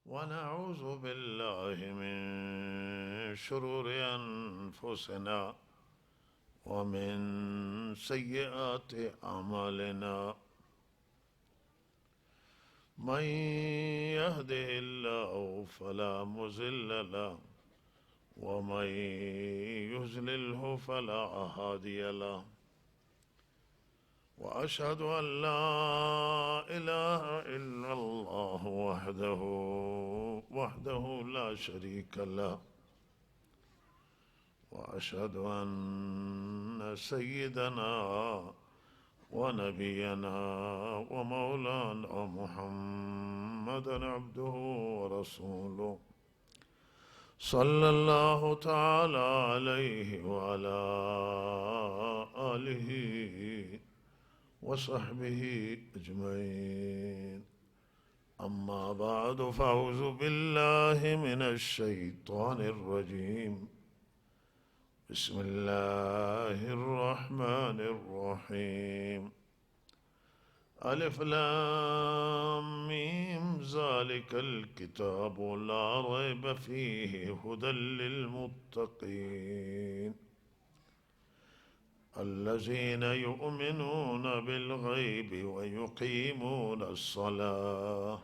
ونعوذ بالله من شرور أنفسنا ومن سيئات أعمالنا. من يهده الله فلا مضل له ومن يضلله فلا هادي له، وأشهد أن لا إله إلا الله وحده لا شريك له، وأشهد أن سيدنا ونبينا ومولانا محمدا عبده ورسوله، صلى الله تعالى عليه وعلى آله وصحبه أجمعين. أما بعد، فأعوذ بالله من الشيطان الرجيم. بسم الله الرحمن الرحيم. ألف لام ميم، ذلك الكتاب لا ريب فيه هدى للمتقين الذين يؤمنون بالغيب ويقيمون الصلاة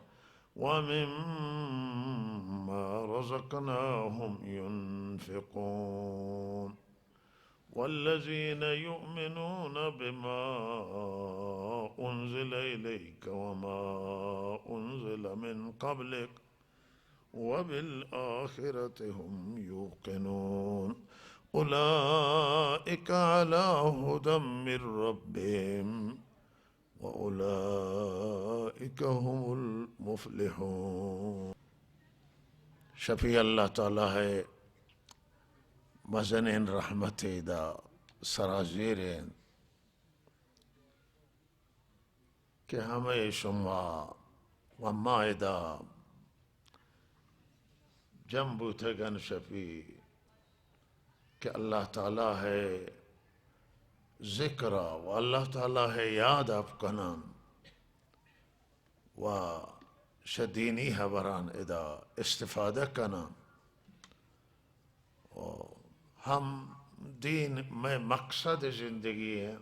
ومما رزقناهم ينفقون والذين يؤمنون بما أنزل إليك وما أنزل من قبلك وبالآخرة هم يوقنون أولئك على هدى من ربهم وأولئك هم المفلحون. شفیع اللہ تعالی ہے مزنین رحمت دا سرازیرین کہ ہمیں شما وما دا جنبو تگن شفیع کہ اللہ تعالی ہے ذکر و اللہ تعالی ہے یاد آپ کنن و شدینی حبران ادا استفادہ کنن و ہم دین میں مقصد زندگی ہیں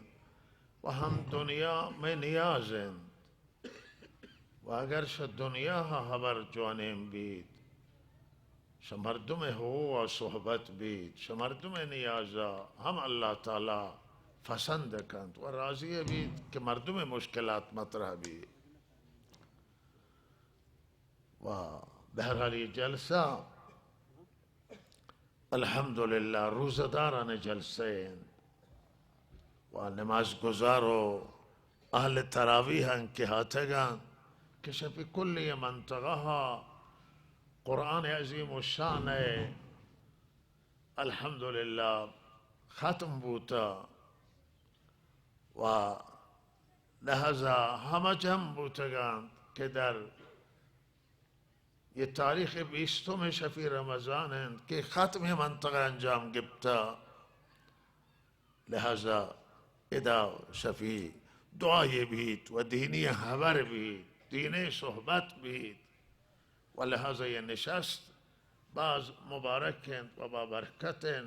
و ہم دنیا میں نیاز ہیں و اگر دنیا حبر جوانیم بید شمردم ہو و صحبت بید شمردم نیازا ہم اللہ تعالی پسند کند و راضی بید کہ مردم مشکلات مطرح بید و بہرحال یہ جلسہ الحمدللہ روزداران جلسے و نماز گزارو اہل تراویح کے ہاتھگان کہ شفی کلی منطقہ قرآن عظیم الشان ہے الحمدللہ ختم بوتا و لہذا ہم جم بوتگان کہ در یہ تاریخ 20 شفیع رمضان ہیں کہ ختم منطقہ انجام گپتا، لہذا ادا شفیع دعائے بیت و دینی خبر بیت دینی صحبت بیت و لہذا یہ نشست بعض مبارک ہیں و بابرکت ہیں.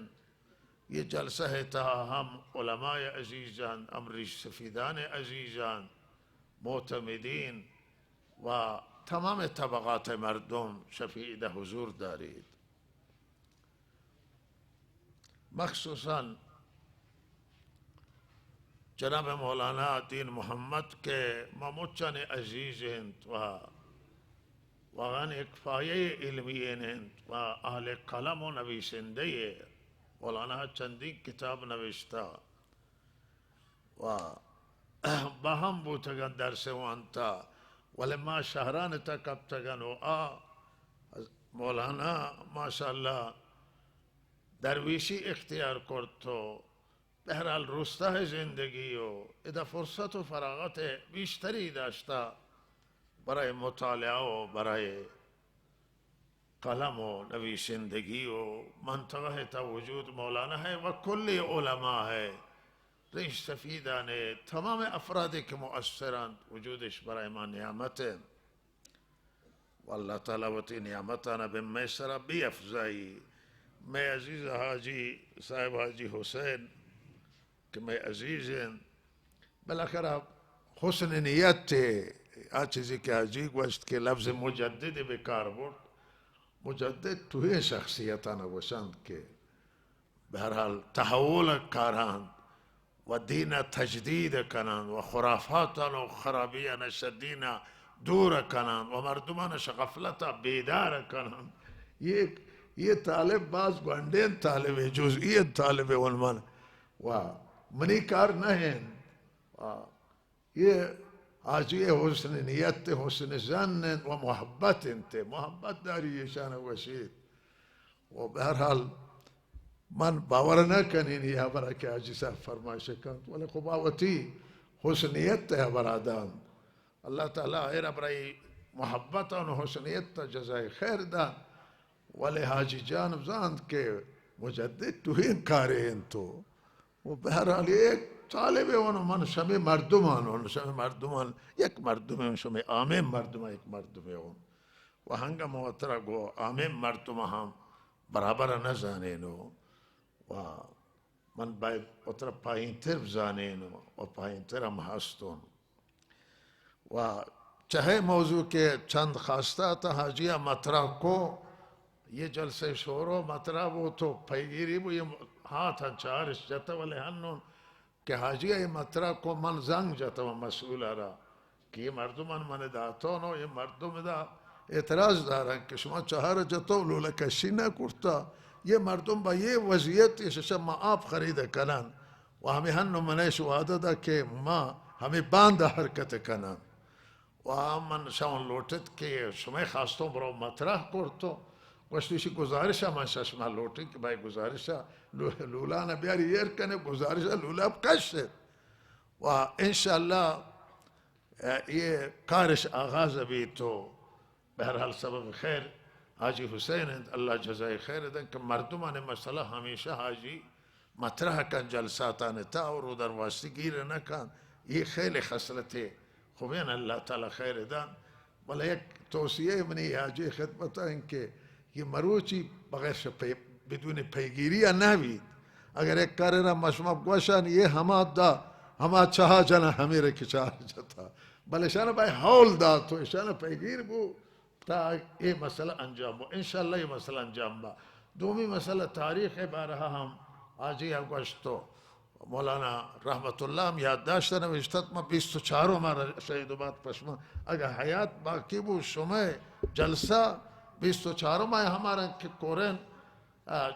یہ جلسہ ہے ہم علماء عزیزان امری سفیدان عزیزان معتمدین و تمام طبقات مردم شفیع ده حضور دارید، مخصوصاً جناب مولانا دین محمد کے ممچن عزیز ہیں و ایک پایه علمی ہیں و اہل قلم و نویسنده مولانا چندین کتاب نوشتا و باهم بوتگن درس وانتا ولما شهران تکبتگن و مولانا ماشاءاللہ درویشی اختیار کرد تو بہرحال روستہ زندگی و ادا فرصت و فراغت بیشتری داشتا برای مطالعه و برای قلم و نویسندگی و منطقه تا وجود مولانا ہے و کلی علماء ہے ریش سفیدان تمام افرادی که مؤثرند وجودش برای ما نعمت ہے. والله تعالی وتی نعمتانا به میسر بیفزایی. می عزیز حاجی صاحب حاجی حسین که می عزیزن بالاخره حسن نیت آ چیزی که حاجی گوشت که لفظ مجدد به کار برد، مجدد توی شخصیتانا وشند که به هر حال تحول کارند و دین تجدید کنند و خرافاتان و خرابیان شدینا دور کنند و مردمان غفلتا بیدار کنند. یہ طالب بعض گوندین طالب جزئیت طالب علمان و منی کار نہیں یہ حاجی حسن نیت حسن زن و محبت انت محبت داری یشان وشید و بہرحال من باور نکنین یہ برا کہ حاجی صاحب فرمائش کند ولی خباوتی حسنیت ہے برادان اللہ تعالی ایر برای محبت و حسنیت جزائے خیر دا ولی حاجی جانب زاند کہ مجدد تو این کاری انتو و بہرحال ایک طالب اونو من شمی مردمان اونو شمی مردمان یک مردم شمی عام مردم یک مردم اون و هنگا موترا گو عام مردم هم برابر نزانینو و من باید اتر پایین تر بزانینو و پایین تر هم هستون و چاہے موضوع کے چند خواستہ تا حاجیہ مطرح کو یہ جلسے شورو مطرح وہ تو پیگیری وہ یہ ہاتھ چارش جاتا والے ہنون کہ حاجیہ یہ مطرح کو من زنگ جاتا و مسئول رہا کہ یہ مردمان من داتونو یہ مردم دا اعتراض دارن کہ شما چہار جاتو لولا کشی نہ کرتا یہ مردم با یہ وضعیت شما آپ خرید کنن و ہمیں ہنو منیش وعدہ دا کہ ما ہمیں باندہ حرکت کنن و من شما لوٹت کہ شما خواستوں برو مطرح کرتو گوشتیشی گزارشا من شما لوٹن کہ بھائی گزارشا لولا نہ بیاری یہ کنے گزارشا لولا بکشت و انشاءاللہ یہ کارش آغاز بھی تو بہرحال سبب خیر حاجی حسین اللہ جزائے خیر دن کہ مردمان مسئلہ ہمیشہ حاجی مطرح کن جلساتان تا اور در واسطی گیر نہ کن یہ خیل خصلت ہے خوبین اللہ تعالی خیر دن بلے ایک توصیہ منی حاجی خدمت ہے کہ یہ مروچی بغیر بدون پیگیری نہ بھی اگر ایک کارنا مشمب گوشان یہ ہما چاہا جنا ہمیں رکھ چاہ جاتا بلے شانہ بھائی حول دا تو شانہ پیگیر بو تا یہ مسئلہ انجام ہو انشاءاللہ یہ مسئلہ انجام با دومی مسئلہ تاریخ بارہا ہم آجی گوشتو مولانا رحمت اللہ ہم یاد داشتا نوشتت ما 24 ہمارا شہید و بات پشما اگر حیات باقی بو شمع جلسہ 24 ماہ ہمارا کورین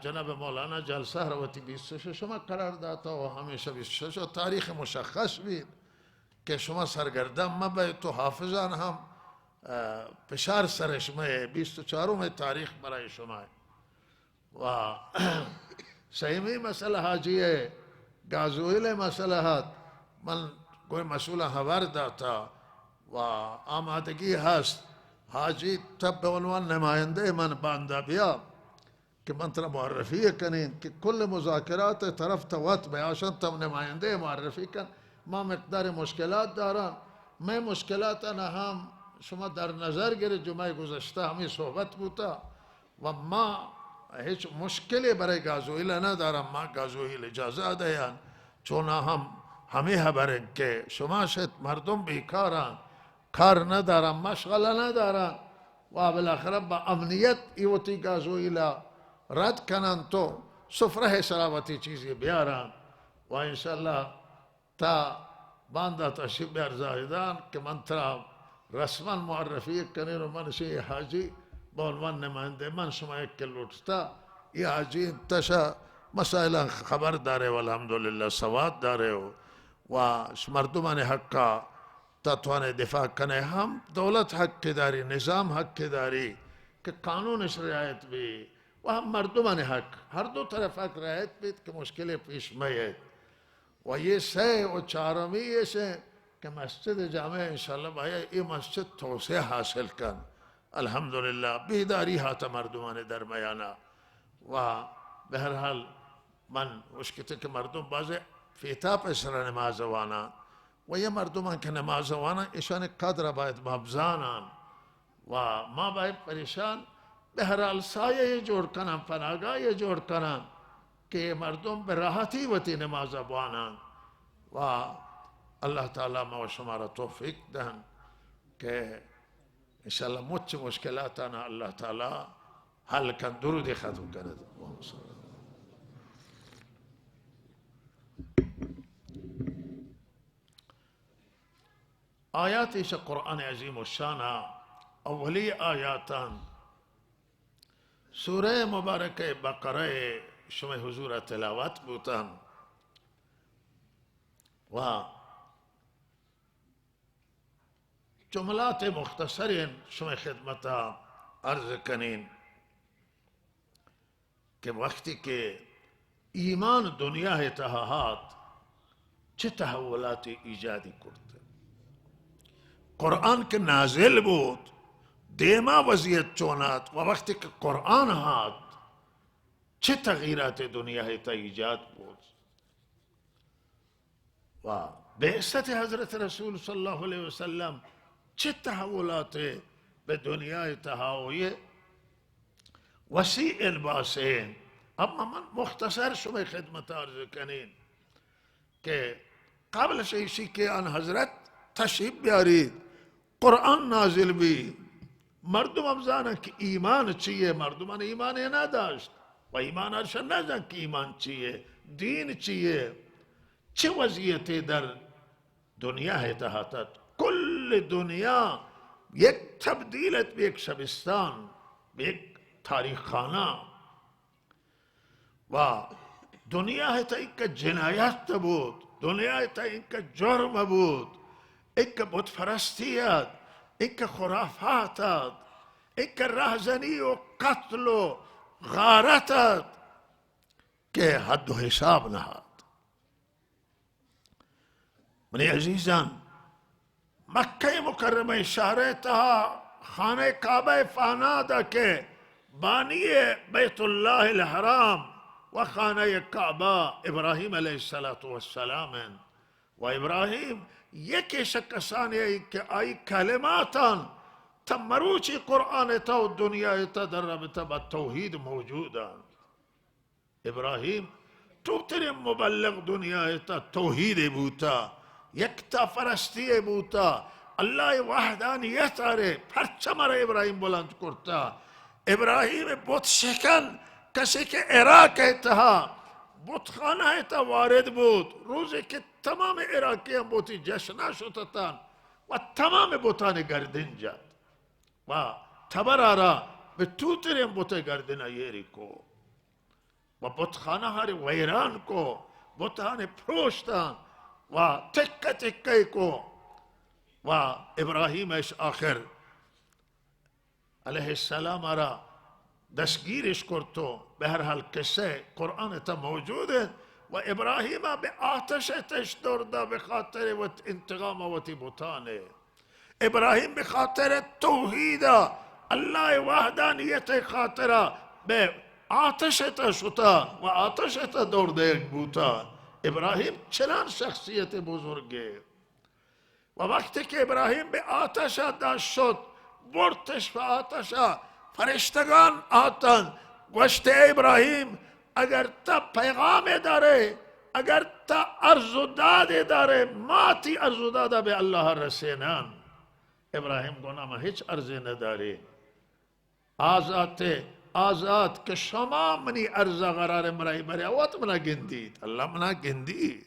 جناب مولانا جلسہ روتی 26 شما قرار داتا و ہمیشہ 26 تاریخ مشخص بھی کہ شما سرگردم مبای تو حافظان ہم پشار سر شما 24 میں تاریخ برای شما و سیمی مسئلہ حاجی ہے گازویل مسئلہ من کوئی مسئولہ حوار داتا و آمادگی هست حاجی تب به عنوان نماینده من بانده بیا که من ترا معرفی کنین که کل مذاکرات طرف توت بیاشن تم نماینده معرفی کن ما مقدار مشکلات دارم میں مشکلاتنا هم شما در نظر گرید جمعه گذشته همی صحبت بودا و ما هیچ مشکلی برای گازوئیل ندارم ما گازوئیل اجازه دهیان چون هم همه خبرن که شما شد مردم بیکارن کار ندارن مشغله ندارن و بالاخره با امنیت ایوتی گازوئیل رد کنن تو سفره سراوتی چیزی بیارن و انشاءالله تا بانده تشریف بیار زاهدان که من ترا رسما معرفی کنین و من شیع حاجی با عنوان نماینده من شما یک لوٹتا یہ حاجی انتشا مسائل خبر داره والحمدللہ سواد داره و مردمان حقا تاتوان دفاع کنه هم دولت حق داری نظام حق داری کہ قانونش رعایت بھی و هم مردمان حق ہر دو طرف حق رعایت بھی کہ مشکل پیش میں و یہ سہ و چارمی یہ سے کہ مسجد جامع انشاءاللہ بھائی یہ مسجد توسعہ حاصل کن الحمدللہ بیداری ہاتا مردمان درمیانا و بہرحال من مشکتے کہ مردم بازے فیتا پیسر نماز وانا و یہ مردمان کہ نماز وانا اشان قدر باید مبزانان و ما باید پریشان به هر حال سایه جوړ کنم، پناهگاه جوړ کنم که مردم به راحتی وتی نماز بوانند و الله تعالی ما و شما را توفیق دهند که انشاءالله مچ مشکلاتنا الله تعالی حل کن. درود ختم کند. آیاتش قرآن عظیم الشان اولی آیاتان سوره مبارکه بقره شما حضور تلاوت بودن و جملات مختصر شما خدمت عرض کنین که وقتی که ایمان دنیا تهاهات چه تحولات ایجادی کرده. قرآن که نازل بود دیما وضعیت چونات و وقتی که قرآن هات چه تغییرات دنیا تا ایجاد بود و بعثت حضرت رسول صلی الله علیه وسلم چه تحولات به دنیا تهاویه وسیع الباسین. اما من مختصر شما خدمت عرض کنین که قبل شیشی که آن حضرت تشریف بیارید قرآن نازل بی مردم هم زانن که ایمان چیه. مردمان ایمان نداشت و ایمان ارشن نزن که ایمان چیه، دین چیه، چه وضعیتی در دنیا هتهاتت. کل دنیا یک تبدیلت به یک شبستان، به یک تاریخ خانه و دنیا تا این که جنایت بود، دنیا تا این که جرم بود، این که بتپرستیت، این که خرافاتت، این که رهزنی و قتل و غارتت که حد و حساب نهاد. منی عزیزان مکه مکرمه شهرتها خانه کعبه فانا دا که بانی بیت الله الحرام و خانه کعبه ابراهیم علیه السلام و ابراهیم یکی شکسانی ای که آئی کلماتان تمروچی قرآن تا و دنیا تا در رابطه با توحید موجودان. ابراهیم تو تر مبلغ دنیا تا توحید بوتا، یکتا فرستی بوتا، الله وحدانیت آره پرچم را ابراهیم بلند کرتا. ابراهیم بت شکن کسی که عراق اتها بتخانه اتها وارد بود روزی که تمام عراقی هم بوتی جشنه شدتن و تمام بوتان گردن جد و تبر آرا به توتر هم بوت گردن ایری کو و بتخانه ها رو ویران کو، بوتان پروشتن و تکه تکه کو و ابراهیمش آخر علیه السلام را دستگیرش کرد. به هر حال قصه قرآن تا موجوده و ابراهیم به آتش تش درده به خاطر و انتقام و بوتانه. ابراهیم به خاطر توحید الله وحدانیت خاطر به آتش تا شتا و آتش تا درده بوتا. ابراهیم چنان شخصیت بزرگه و وقتی که ابراهیم به آتش داشت شد برتش به آتش فرشتگان آتن گوشت ابراهیم اگر تا پیغام داره، اگر تا عرض و داد داره ماتی عرض و داده به الله رسینن. ابراهیم گونا ما هیچ عرضی نداری، آزاد که شما منی عرض قرار مرای بری اوات منا گندید. الله منا گندید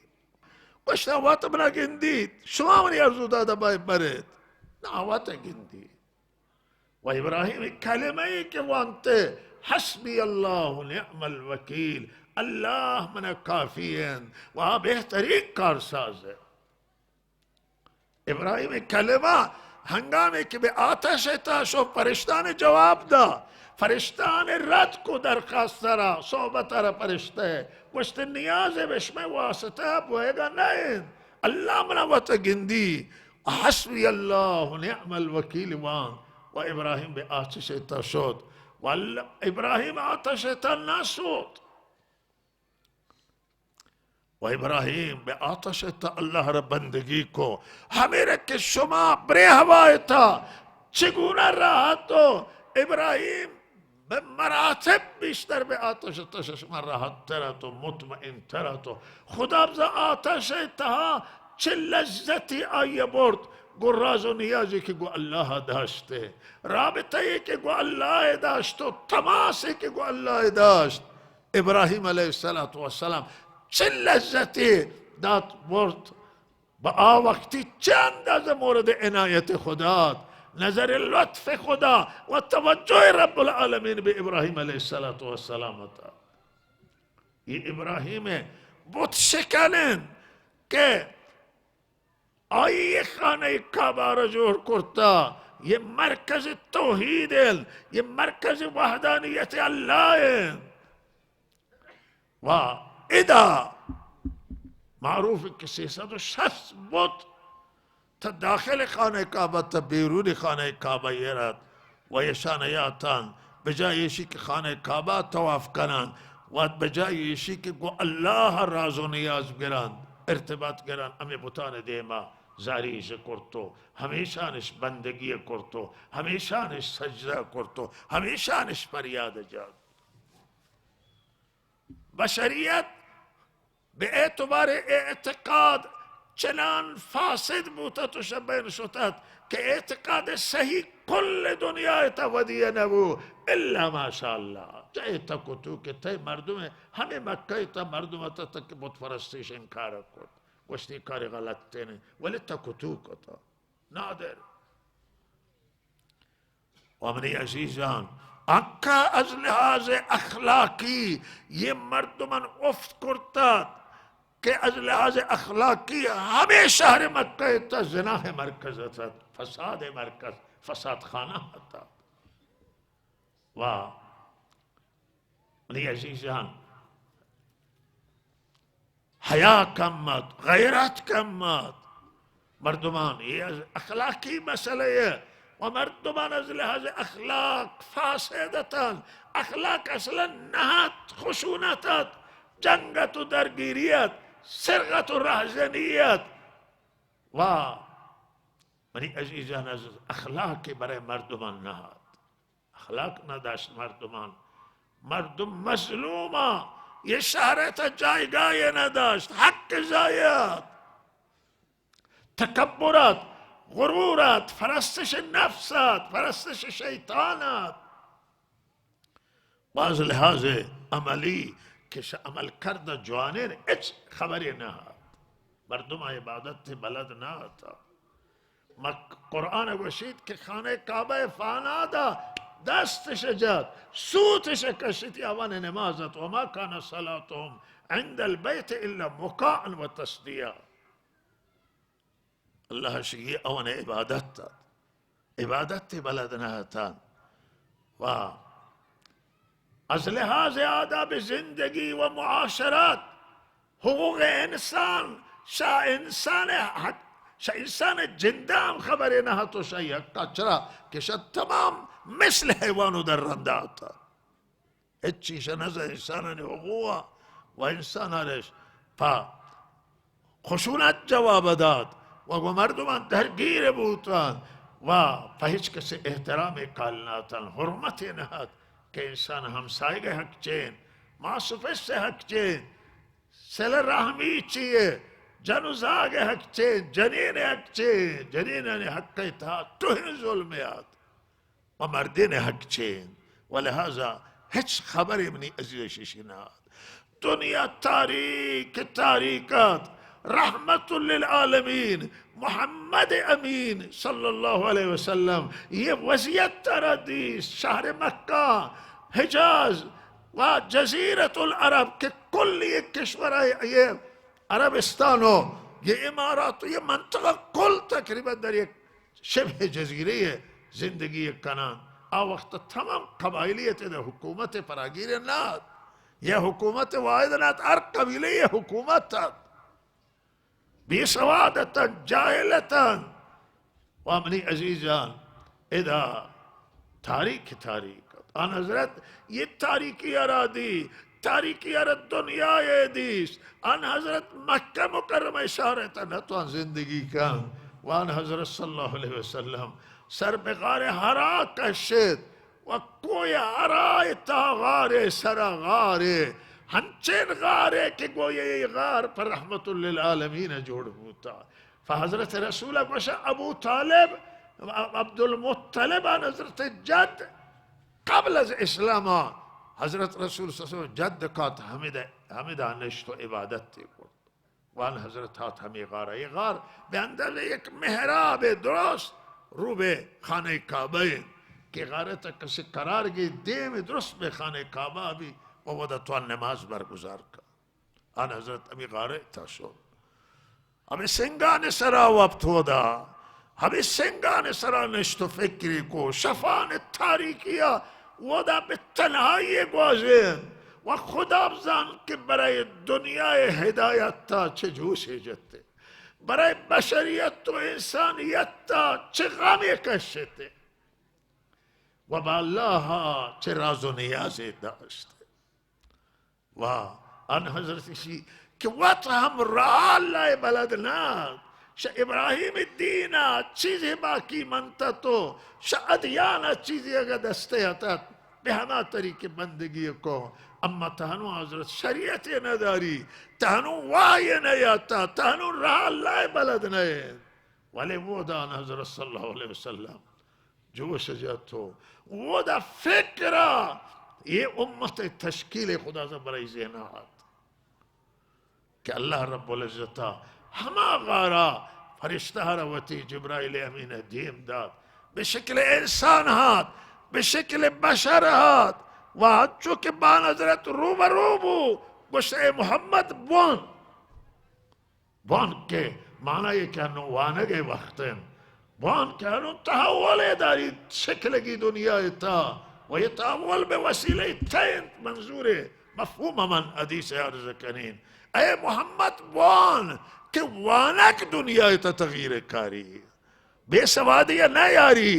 گوشت اوات منا گندید شما منی عرض و داده باید برید نه اوات گندید. و ابراهیم کلمه ای که وانته حسبی الله نعم الوکیل، الله من کافیند و بهترین کارسازه. ابراهیم کلمه هنگامی که به آتش تاشو فرشتان جواب دا، فرشتان رد کو درخواست را صحبت را فرشته گوشت نیاز بشمه واسطه بویگا نین الله من وات گندی حسبی الله نعم الوکیل وان. و ابراهیم به آتش تا شد و ابراهیم آتش تا نشد و ابراهیم به آتش تا الله را بندگی کو. همه که شما بری هوای تا چگونه راحت و ابراهیم به مراتب بیشتر به آتش تشش من راحت ترت و مطمئن ترت و خدا بزا آتش تها چه لذتی آیه برد گو راز و نیازی که گو الله داشته، رابطه ای که گو الله داشت و تماسی که گو الله داشت. ابراهیم علیه السلام چه لذتی داد برد با وقتی چه اندازه مورد عنایت خدا، نظر لطف خدا و توجه رب العالمین به ابراهیم علیه السلام. این ابراهیم بت شکنن که آیه خانه کعبه را جور کرتا، یه مرکز توحید، یه مرکز وحدانیت الله و ادا معروف که 360 بت تا داخل خانه کعبه تا بیرون خانه کعبه یرد و یشان یاتن بجای یشی که خانه کعبه تواف کنن و بجای یشی که گو الله راز و نیاز گرند ارتباط گرند امی بطان دیما زاریش کرتو، همیشانش بندگی کرتو، همیشانش سجده کرتو، همیشانش فریاد جاد. بشریت به اعتبار اعتقاد چنان فاسد بوده تو شبین شدد که اعتقاد صحیح کل دنیا ودیه نبو الا ماشاءالله. جای تکو تو که تی مردم همه مکه تا مردم تا که بت پرستیش انکار کرد گوشتی کاری غلط تینه ولی تکو تو کتا نادر. و منی عزیزان اکا از لحاظ اخلاقی یہ مردمان افت کرتاد کہ از لحاظ اخلاقی ہمیں شہر مکہ تا زنا مرکز تھا، فساد مرکز، فساد خانہ تھا. و منی عزیزان حیا کمت، غیرت کمت، مردمان یہ اخلاقی مسئلہ ہے و مردمان از لحاظ اخلاق فاسدتن. اخلاق اصلا نهت خشونتت، جنگت و درگیریت، سرقت و رهزنیت. و منی عزیزان از اخلاق برای مردمان نهاد، اخلاق نداشت مردمان، مردم مظلوما، یہ شهرت جایگاه نداشت، حق زایت، تکبرات، غرورات، پرستش نفسات، پرستش شیطانات. باز لحاظ عملی که عمل کرده جوانین هیچ خبری نهاد، مردم عبادت بلد نهاد. قرآن گوشید که خانه کعبه فانا دا دستش جد سوتش کشید یوان نمازت و ما کان صلاتهم عند البیت الا مکاء و تصدیه. الله شیعی اون عبادت داد، عبادت بلد نهتان. و از لحاظ آداب زندگی و معاشرات حقوق انسان انسان جندام خبری نهتو شیعه کچرا کشد تمام مثل حیوانو در رنده آتا هیچ چیز نزد انسان حقوق و انسان هرش پا خشونت جواب داد و مردمان درگیر بودن و پا هیچ کسی احترام کال ناتن، حرمت نهاد که انسان همسایگ حق چین، معصوفش حق چین، سل رحمی چیه، جنوزاگ حق چین، جنین حق چین، جنین حق تا توهین ظلمیات و مردین حق چین. ولهذا هیچ خبری منی عزیزش نهاد. دنیا تاریک تاریکات، رحمت للعالمین محمد امین صلی الله علیه وسلم یہ وضعیت تردی شهر مکہ، حجاز و جزیرت العرب که کل یک کشور یہ عربستانو یہ امارات یہ منطقه کل تقریبا در یک شبه جزیره زندگی کنن. آ وقت تمام قبائلیت در حکومت فراگیر ناد، یہ حکومت واحد ناد، ہر قبیله یہ حکومت تاد بی سوادتا جاہلتا. و منی عزیزان ادا تاریک آن حضرت یہ تاریکی ارادی تاریکی اراد دنیای دیست. آن حضرت مکہ مکرمہ اشارتا نتوان زندگی کن و آن حضرت صلی اللہ علیہ وسلم سر به غار حرا کشید و کوی حرای تا غار سر غاره ہنچین غارے کہ گویا یہ غار پر رحمت للعالمین جوڑ ہوتا. فحضرت رسول گوشا ابو طالب عبد المطلب عن حضرت جد قبل از اسلام حضرت رسول صلی اللہ علیہ وسلم جد کات حمدہ نشت و عبادت تی کرد وان حضرت ہاتھ ہمیں غارہ. یہ غار بے اندر ایک محراب درست رو بے خانہ کعبہ کہ غارہ تک کسی قرار گئی دیم درست بے خانہ کعبہ بھی وودا توان نماز برگزار کا. آن حضرت امی غارہ تاسو ہمیں سنگان سرا وقت ہودا ہمیں سنگان سرا نشت و فکری کو شفان تاریکیا ودا بتنہائی گوازین و خدا بزان کہ برای دنیا ہدایت تا چھ جوشے جتے برای بشریت و انسانیت تا چھ غامی کشتے و با اللہ چھ راز و نیاز داشتے. و ان حضرت شی کہ وقت ہم را اللہ بلدناک شا ابراہیم الدینہ چیزیں باقی منتا تو شا ادیانہ چیزیں اگر دستے ہتا بے ہما طریقے بندگی کو اما تہنو حضرت شریعت نداری تہنو وحی نیاتا تہنو را اللہ بلد نہیں ولی وہ دان حضرت صلی اللہ علیہ وسلم جو سجاتو وہ دا فکرہ یہ امت تشکیل خدا سے برائی ذہنات کہ اللہ رب العزتہ ہما غارہ فرشتہ روتی جبرائیل امین دیم داد بشکل انسان ہاتھ بشکل بشر ہاتھ وہاں چونکہ بان حضرت روبو گوشت محمد بون کے معنی یہ کہ انہوں وانگے وقتیں بون کہ انہوں تحول داری شکل کی دنیا تا و یہ تحول بے وسیلہ تین منظور مفہوم من حدیث عرض کنین اے محمد بون کہ وانک دنیا تا تغییر کاری بے سوادیہ نہ یاری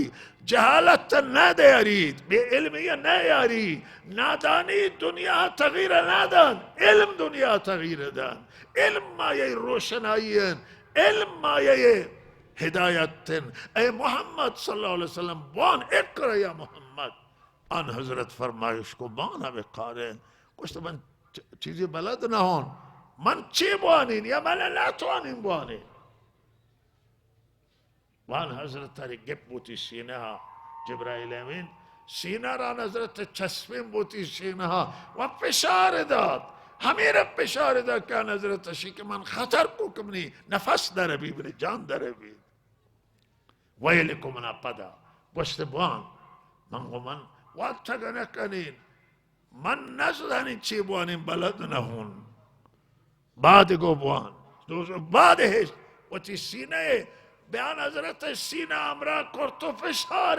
جہالت نہ دیاری بے علمیہ نہ یاری نادانی دنیا تغییر نادان علم دنیا تغییر دان علم ما یہ روشنائین علم ما یہ ہدایتن اے محمد صلی اللہ علیہ وسلم بان اقرأ یا محمد. ان حضرت فرمائش کو بانا بے قارن کچھ تو من چیزیں بلد نہ ہون من چی بوانین یا من لا توانین بوانین وان حضرت تاری گپ بوتی سینہا جبرائیل امین سینہ ران حضرت چسپین بوتی سینہا و پشار داد ہمیں پشار داد کیا حضرت شیک من خطر کو کمنی نفس در بھی بلی جان در بھی ویلکو منا پدا گوشت بوان من گو من وقت گنکنین من نزدانی چی بوانین بلد نہون بعد گو بوان دوسرو بعد ہے و تی سینہ بیان حضرت سینہ امرا کرتو فشار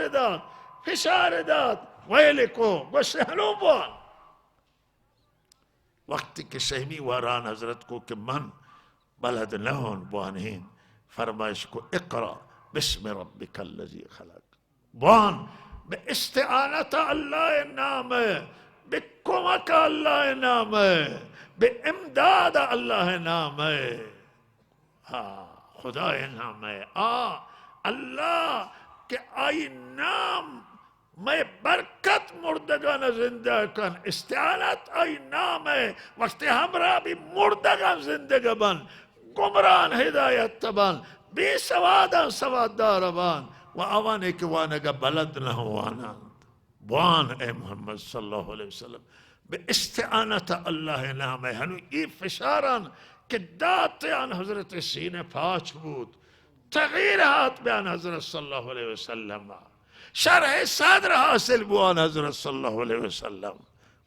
داد ویلکو گوشت ہنو بوان وقتی کہ سہمی واران حضرت کو کہ من بلد نہون بوانین فرمائش کو اقرأ بسم ربک الذی خلق بوان بے استعانت اللہ نام ہے بے کمک اللہ نام ہے بے امداد اللہ نام ہے خدا نام ہے اللہ کہ آئی نام میں برکت مردگان زندہ کن استعانت آئی نام ہے وقت ہمراہ بھی مردگان زندگا بن گمران ہدایت تبان بے سوادان سواددار بان و آوانے کے وانگا بلد نہ ہوانا بوان اے محمد صلی اللہ علیہ وسلم بے استعانت اللہ نام ہے ہنو ای فشاران کہ داتے آن حضرت سینے پاچ بود تغییرات بیان حضرت صلی اللہ علیہ وسلم شرح صدر حاصل بوان حضرت صلی اللہ علیہ وسلم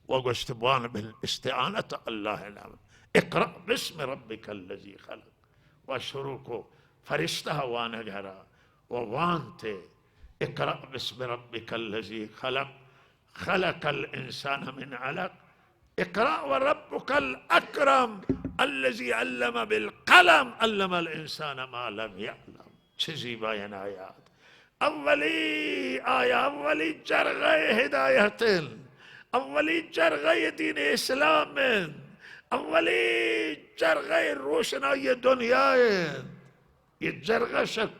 وگوشت بوان بالاستعانت اللہ نام اقرأ بسم ربک الذی خلق و شروع کو فرشتہ وانگرہ ووانتے اقرأ بسم ربک الذی خلق خلق الانسان من علق اقرأ وربك الأكرم الذي علم بالقلم علم الإنسان ما لم يعلم چیزی باین آیات اولی آیا اولی جرغی ہدایت اولی جرغی دین اسلام اولی جرغی روشنائی دنیا یہ جرغ شک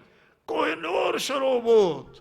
کوئی نور شروع بود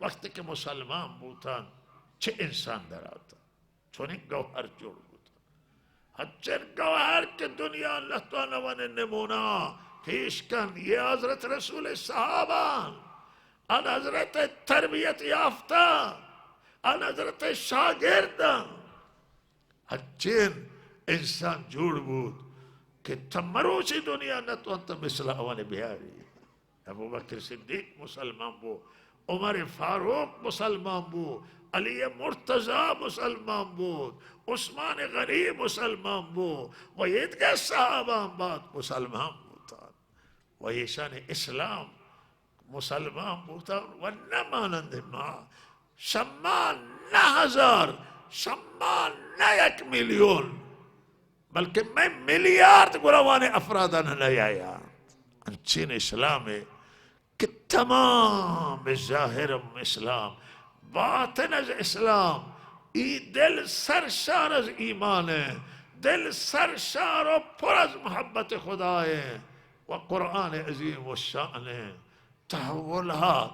وقتی که مسلمان بودن چه انسان در آتا چون گوهر جور بودن هرچن گوهر که دنیا اللہ تعالی ون نمونا پیش کن یہ حضرت رسول صحابان ان حضرت تربیت یافتہ ان حضرت شاگردان هرچن انسان جور بود که تمروچی دنیا نتوانتا مثل اوان بیاری ابو بکر صدیق مسلمان بو عمر فاروق مسلمان بو علی مرتضی مسلمان بود عثمان غنی مسلمان بود و یدگاه صحابان بعد مسلمان بودن و ایشان اسلام مسلمان بودن و نمانند ما شما نه هزار شما نه 1 میلیون بلکه میں میلیارد گروان افرادان نیایاں انچین اسلام ہے کہ تمام ظاہر اسلام باطن از اسلام ای دل سرشار از ایمان ہے دل سرشار و پر از محبت خدا ہے و قرآن عظیم و شان ہے تحولات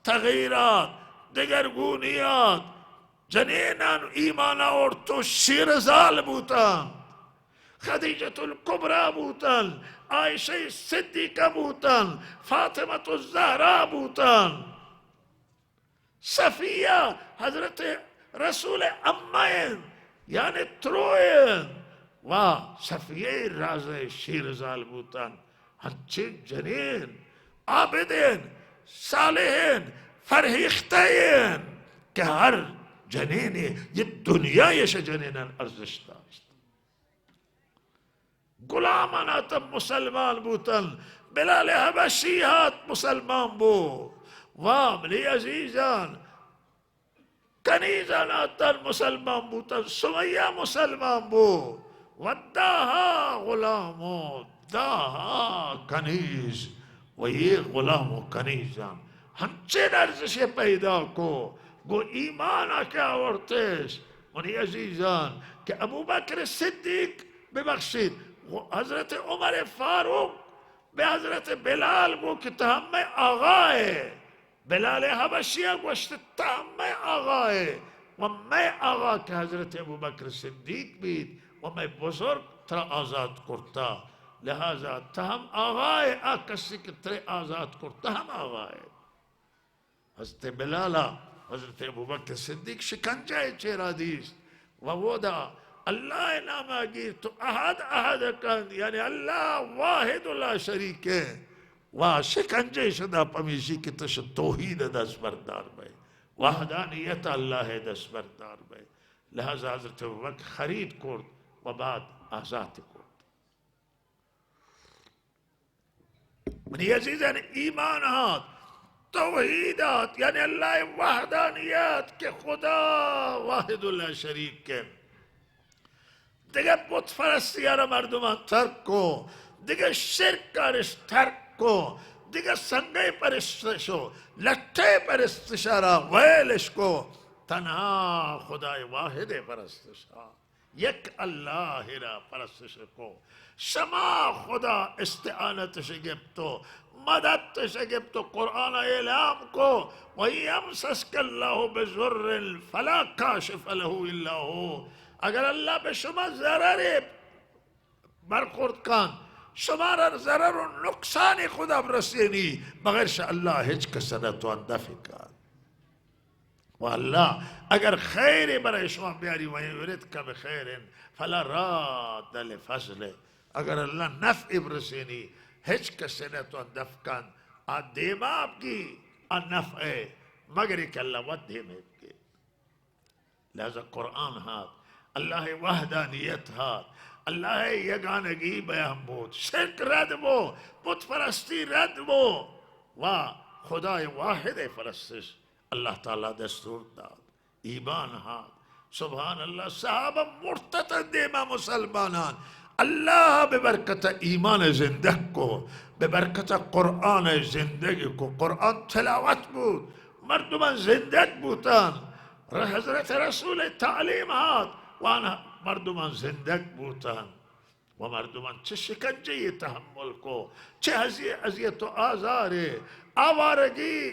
تغییرات دگرگونیات جنینان ایمان اور تو شیرزال بوتا خدیجة الكبرى بوتان عائشة الصديقة بوتان فاطمة الزهراء بوتان صفية حضرت رسول أمين يعني تروين و صفية رازة شيرزال بوتان هنچين جنين عابدين صالحين فرهيختين كهر جنيني الدنيا يش جنينا ارزش داشت غلامانات مسلمان بوتن بلال حبشیات مسلمان بو واملی عزیزان کنیزانات مسلمان بوتن سمیہ مسلمان بو وداها غلام داها کنیز و یہ غلام و کنیزان ہنچین ارزش پیدا کو گو ایمان کیا ورتش منی عزیزان کہ ابو بکر صدیق ببخشید حضرت عمر فاروق به حضرت بلال گو که تهم آقا ہے بلال حبشیہ گوشت تهم آقا ہے و میں آقا که حضرت ابو بکر صدیق بید و میں بزرگ ترا آزاد کرتا لہذا تهم آقا ہے کسی که ترا آزاد کرتا ہم آقا ہے حضرت بلالا حضرت ابو بکر صدیق شکنجہ چہرہ دیست و ودا اللہ نام آگیر تو احد کن یعنی اللہ واحد لا شریک ہے و شکنجہ شدہ پمیشی کی تش توحید دست بردار بے وحدانیت اللہ دست بردار بے لہذا حضرت ابو بکر خرید کرد و بعد آزاد کرد منی عزیزان ایمانات توحیدات یعنی اللہ وحدانیت کے خدا واحد لا شریک ہے دیگه بت پرستی را مردمان ترک کو دیگه شرک کارش ترک کو دیگه سنگه پرستشو لطه پرستشارا ویلش کو تنها خدای واحد پرستشا یک اللہ را پرستش کو شما خدا استعانتش گبتو مددتش گبتو قرآن اعلام کو وَيَمْسَسْكَ اللَّهُ بِضُرٍّ فَلَا كَاشِفَ لَهُ إِلَّا هُوَ اگر اللہ به شما ضرر برخورد کن شما را ضرر و نقصان خدا برسینی بغیر ش اللہ هیچ کس نتوان دفع کن و اللہ اگر خیر برای شما بیاری و یرید که بخیر فلا راد لفضل اگر اللہ نفع برسینی هیچ کس نتوان دفع کن دیما آپ کی نفع مگر ایک اللہ ود دیمے کی لہذا قرآن ہاتھ اللہ وحدانیت ہاتھ اللہ یگانگی بیان بود شرک رد بو بت پرستی رد بو و خدا واحد پرستش اللہ تعالی دستور داد ایمان ہاتھ سبحان اللہ صحابہ مرتد دیما مسلمانان اللہ ببرکت ایمان زندگ کو ببرکت قرآن زندگی کو قرآن تلاوت بود مردمان زندگ بودن حضرت رسول تعلیم هات وانا مردمان زندگ بودن و مردمان چه شکنجه تحمل کو چه اذیت و آزار آوارگی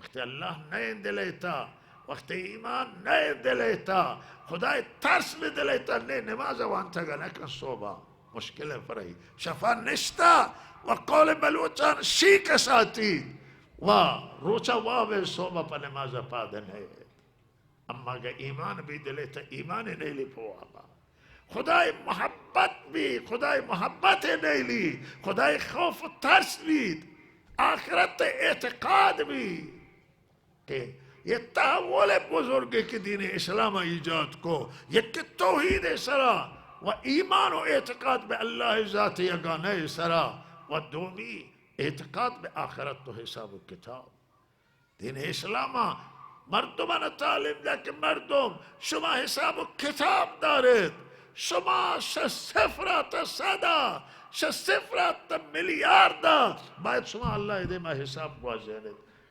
وقت الله نين دلیتا، وقت ایمان نين دلیتا، خدای ترس بدلیتا نه نماز وانتا نکن صوبا مشکل فرهی شفا نشتا و قول بلوچان شیک ساتی و روچا واب صوبا پا نماز پادن ہے. اما اگر ایمان بھی دلیتا ایمان نہیں لی پوابا، خدای محبت بھی خدای محبت نہیں لی، خدای خوف و ترس بھی، آخرت اعتقاد بھی کہ یہ تحول بزرگ کی دین اسلام ایجاد کو، یہ کہ توحید سرا و ایمان و اعتقاد بے اللہ ذات یگانہ سرا و دومی اعتقاد بے آخرت و حساب و کتاب. دین اسلام مردمان تعلیم دا کہ مردم شما حساب و کتاب دارید، شما صفرات صدا صفرات میلیارد باید شما اللہ دے ما حساب گوازید.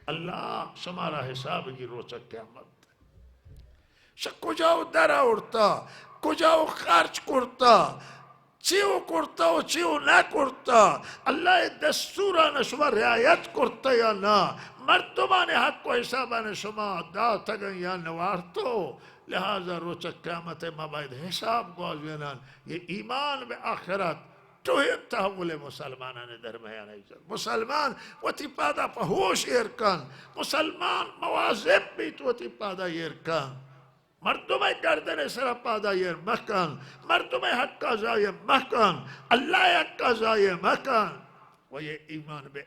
اللہ شمارا حساب کی روچہ قیامت کجاو در آورتا، کجاو خرچ کرتا، چیو کرتا و چیو نہ کرتا، اللہ دستوران شما رعایت کرتا یا نا، مردمان حق و حسابان شما داتا گن یا نوارتو. لہذا روچہ قیامت ما باید حساب گوازینان. یہ ایمان بے آخرت توحید تحول مسلمانان درمیان ایجاد. مسلمان وتی پادا پهوش ایرکن، مسلمان مواظب بیت وتی پادا ایرکن، مردم گردن سر پادا ایر مکن، مردم حق کا ضائع مکن، اللہ حق کا ضائع مکن. و یہ ایمان بے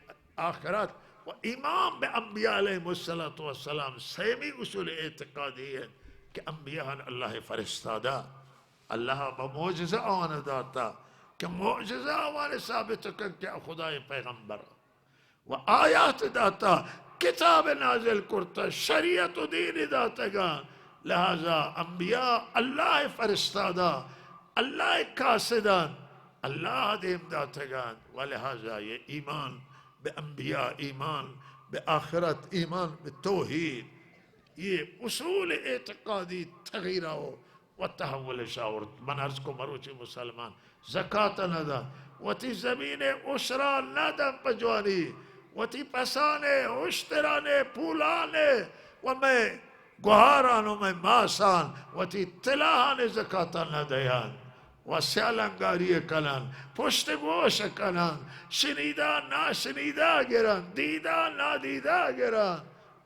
آخرت و ایمان بے انبیاء علیہ السلام سیمی اصول اعتقادی ہے کہ انبیاء اللہ فرستادا، اللہ بموجزہ آن داتا کہ معجزہ آوانے ثابت کر کہ خدای پیغمبر و آیات داتا، کتاب نازل کرتا، شریعت و دین داتا گا. لہذا انبیاء اللہ فرستادا، اللہ قاصدان، اللہ دیم داتا گا. و لہذا یہ ایمان بے انبیاء، ایمان بے آخرت، ایمان بے توحید، یہ اصول اعتقادی تغیرہ ہو و تحول شاورت. من عرض کو مروچی مسلمان زکاة ندا وتی زمین عشرا ندا پجوانی وتی پسانے اشترانے پولانے و میں گوهاران و میں ماسان وتی تلاہانے زکاة ندیان و سیالنگاری کنن، پشت گوش کنن، شنیدہ ناشنیدہ گرن، دیدہ نادیدہ گرن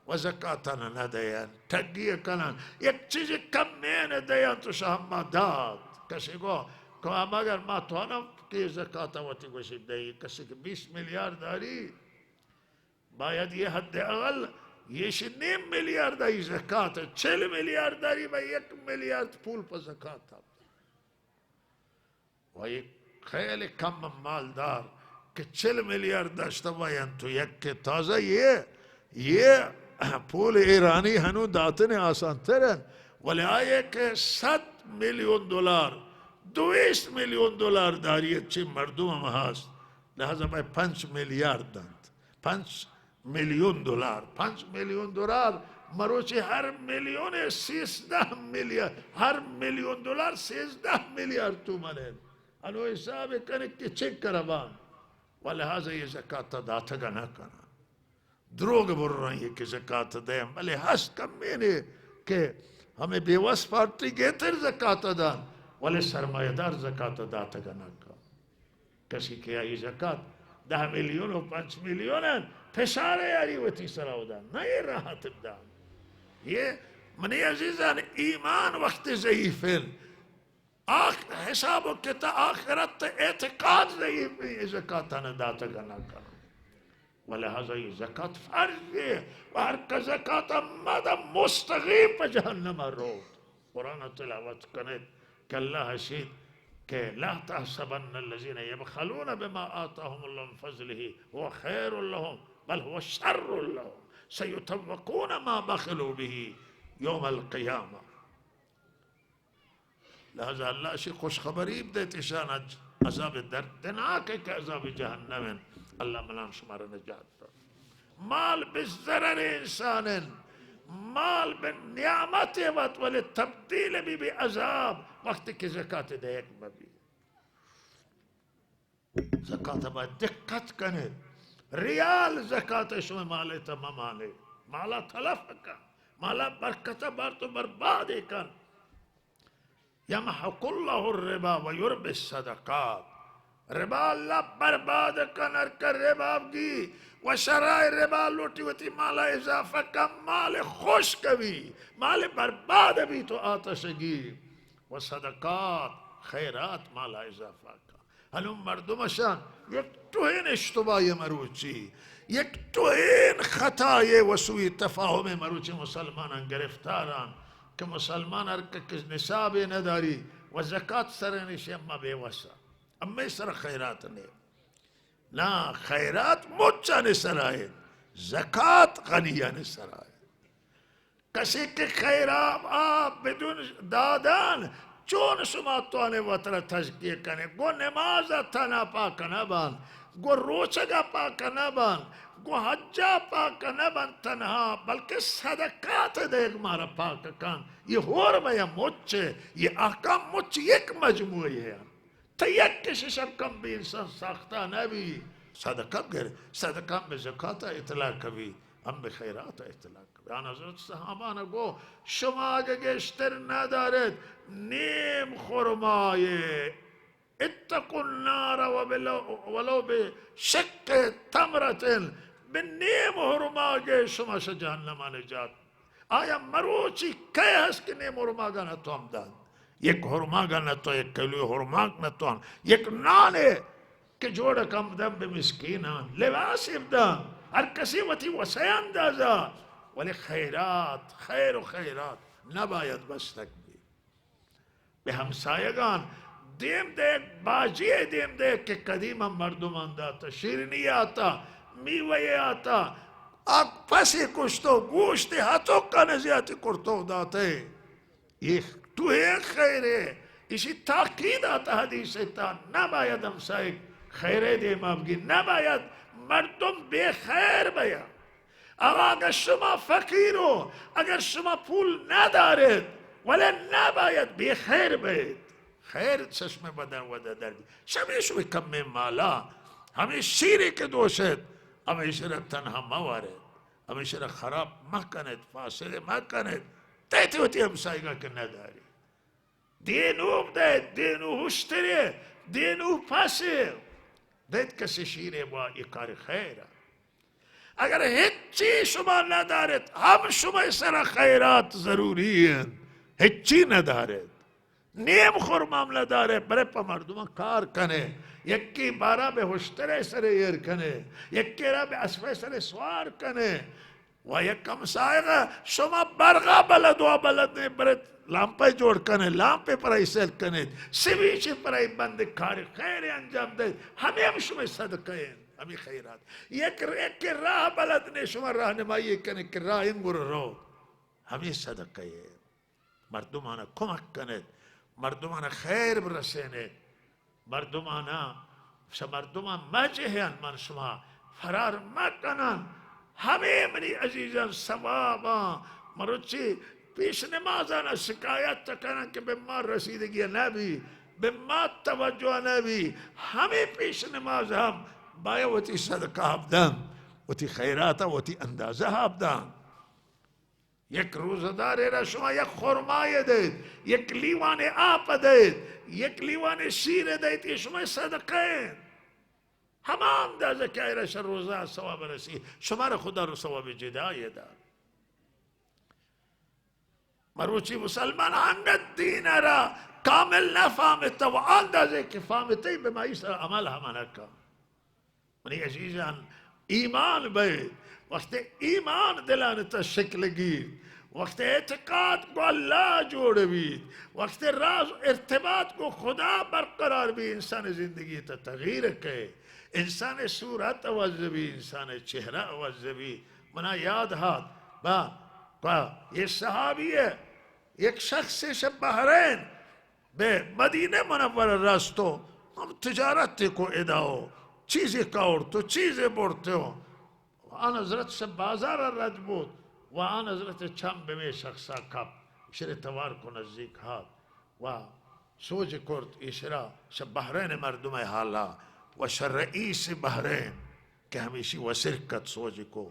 و زکاة ندیان، ٹھگی کنن. یک چیز کم میں ندیان تو شہمہ داد کسی کو کہ اگر ما توانم کہ زکاة وتی گوشید دهی، کسی که 20 میلیارد داری باید یه حد اقل یهش 9 میلیارد داری زکاة، 40 میلیارد داری و 1 میلیارد پول پر زکاة. و یک خیلی کم مالدار که 40 میلیارد داشته باید تو یک که تازه یه پول ایرانی هنو داتن آسان ترن، ولی آیه که 100 میلیون دلار 200 میلیون دلار داری چی مردم هم هست. لہذا میں 5 میلیارد دند، 5 میلیون دلار، 5 میلیون دلار مروچی ہر میلیون 13 میلیارد، ہر میلیون دلار 13 میلیارد تومن. انو حساب کنک کہ چک کربان. و لہذا یہ زکاة داتا گا نہ کنا، دروگ بر رہی ہے کہ زکاة دیں، بلے ہست کم میں نے کہ ہمیں بیوس پارٹی گیتر زکاة دان ولی سرمایہ دار زکاة داتا گا نہ کنا. کسی کیا یہ زکاة 10 میلیون و 5 میلیون پشارے یاری وتی سراؤ دان نہیں راحت دان. یہ منی عزیزان ایمان وقت ضعیفن، حساب و کتا آخرت اعتقاد ضعیف ہے، یہ زکاة نداتا گا نہ کنا. ولہذا یہ زکاة فرض ہے و ہر کا زکاة مدى مستغیب پہ جہنم رو. قرآن تلاوت کنید کہ اللہ حسید کہ لا تحسبن الذين يبخلون بما آتاهم الله من فضله هو خير لهم بل هو شر لهم سيطوقون ما بخلوا به يوم القيامة. لہذا اللہ سے خوش خبری دیتی شان عذاب دردناک ہے کہ عذاب جہنم. اللہ ملان شمار نجات. مال بزرر انسان، مال بنعمت وقت ولی تبدیل بھی بعذاب وقت کی زکاة دیکھ بھی. زکاة باید دقت کنے، ریال زکاة شما مالے تا ممانے مالا تلف کن، مالا برکت بار تو برباد کن. یمحق الله الربا و یربی الصدقات. ربا اللہ برباد کنر کر ربا کی و شرائع ربا لوٹی ہوتی مالا اضافہ کا مال خوش کبھی مال برباد بھی تو آتش گی و صدقات خیرات مالا اضافہ کا. هلوم مردمشان یک توهین اشتباهی مروچی، یک توهین خطای و سوی تفاهم مروچی مسلمانان گرفتاران که مسلمان هر که نصاب نداری و زکات سرنش اما بیوسا اما سر خیرات نہیں نا خیرات مچا نسر آئے زکات غنیہ نسر آئے. کسی کے خیرات آپ بدون دادان چون شما توانه وطر تزکیه کنه گو نماز تنا پاک نبان گو روچگا پاک نبان گو حجا پاک نبان تنها بلکہ صدقات دیکھ مارا پاک کن. یہ حرم یا مچ یہ احکام مچ یک مجموعی ہے تو یک کسی شب کم بھی انسان ساختہ نبی صدقات گر صدقات میں زکاة اطلاع کبھی ہم بخیرات اطلاع کبھی. آن حضرت صحابانه گو شما اگه گشتر ندارد نیم خرمایه اتقوا النار ولو بشق تمرة به نیم خرمایه شما ش جهنم نجات. آیا مروچی که هست که نیم خرماگا نتوان داد؟ یک خرماگا نتوان، یک کلوی خرماگ نتوان، یک نانه که جوڑا کم دم به مسکینان لباسی بدن هر کسی وتی وسعی اندازه ولی خیرات خیر و خیرات نباید بستک بی. به همسایگان دیم دیک باجی دیم دیک که قدیم مردمان داتا شیرینی آتا میوه آتا آگ پسی کشتو گوشت ہاتھو کن زیادی کرتو داتے. یہ تو ہے خیره اسی تاکید آتا حدیث تا نباید همسایگ خیره دیم آبگی نباید مردم بے خیر بیا. اگر شما فقیرو اگر شما پول ندارد ولی نباید بی خیر بید. خیر چشم بدن و در بید شمیشو کم مالا ہمیں شیری که دوشد ہمیشه را تنها موارد ہمیشه را خراب مکند فاصله مکند تیتی ہوتی همسایگا که نداری دینو بدید دینو هشتری دینو پسی دید کسی شیره با اکار خیره. اگر هیچی شما ندارد هم شما سر خیرات ضروری ہیں هیچی ندارد نیم خورمام نداره برای پا مردم کار کنه یکی بارا به هشتره سر ایر کنه یکی را به اسفه سر سوار کنه و یک همسایه شما برغا بلد و بلد نه برای لامپه جوڑ کنه لامپه پرای سل کنه سویچ پرای بند کار خیر انجام ده همه هم شما صدقه ہیں ہمیں خیرات. یک راہ بلد نے شما راہنمائی کنے کہ راہ انگر رو ہمیں صدقہ ہے. مردمانا کمک کند مردمانا خیر برسیند مردمانا مردمان مجهن من شما فرار مکنن. ہمیں منی عزیزان ثوابا مروچی پیش نمازانا شکایت تکنن کہ بیمار رسیدگی نبی بیمار توجہ نبی ہمیں پیش نماز ہم بایا وتی صدقہ بدن وتی خیراتا وتی اندازه بدن. یک روزداری را شما یک خرمای دید یک لیوان آب دید یک لیوان شیر دید یہ شما صدقه همه اندازه که ایرش روزه ثواب رسی شما را خدا رو ثواب جدای داد. مروچی مسلمان انگت دین را کامل نفهمتا و اندازه که فهمتی به مایست عمل همه نکن. منی عزیزان ایمان بید وقت ایمان دلانتا شکل گیر وقت اعتقاد کو اللہ جوڑ بید وقت راز ارتباط کو خدا برقرار بھی انسان زندگی تا تغییر که انسان صورت اوزبی انسان چہرہ اوزبی. منا یاد ہاتھ با یہ صحابی ہے ایک شخص سے بحرین بے مدینہ منور راستو ہم تجارت کو اداؤ چیزیں کاورتو چیزیں بورتے ہو. آن حضرت سے بازار رد بود و آن حضرت چم به شخصا کپ شر توار کو نزدیک هات و سوج کرد ایشرا شب بحرین مردم حالا و شر رئیس بحرین که همیشی و شرکت سوج کو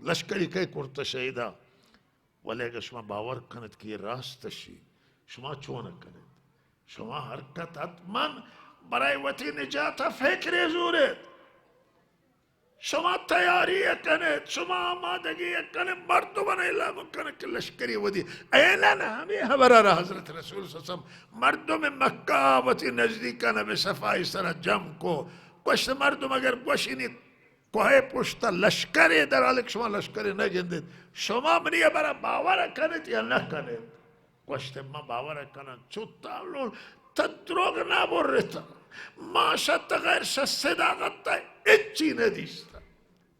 لشکری که کرتا شهیدا ولی اگر شما باور کنید که راست شی شما چون کنید شما حرکت حتما برای وتی نجات فکر زورید شما تیاری کنید شما آمادگی کنید مردمان اعلام کنید که لشکری ودی اعلان همین خبر را حضرت رسول صلی اللہ علیہ وسلم مردم مکہ وتی نزدیکانه به صفای سر جمع کو گوشت مردم اگر گوشینید کوه پشت لشکری در حالی که شما لشکری نجندید شما منی برای باور کنید یا نکنید گوشت ما باور کنند چو تعلون تدروگ نبرتا ما شد غیر صداقت تا اچی ندیستا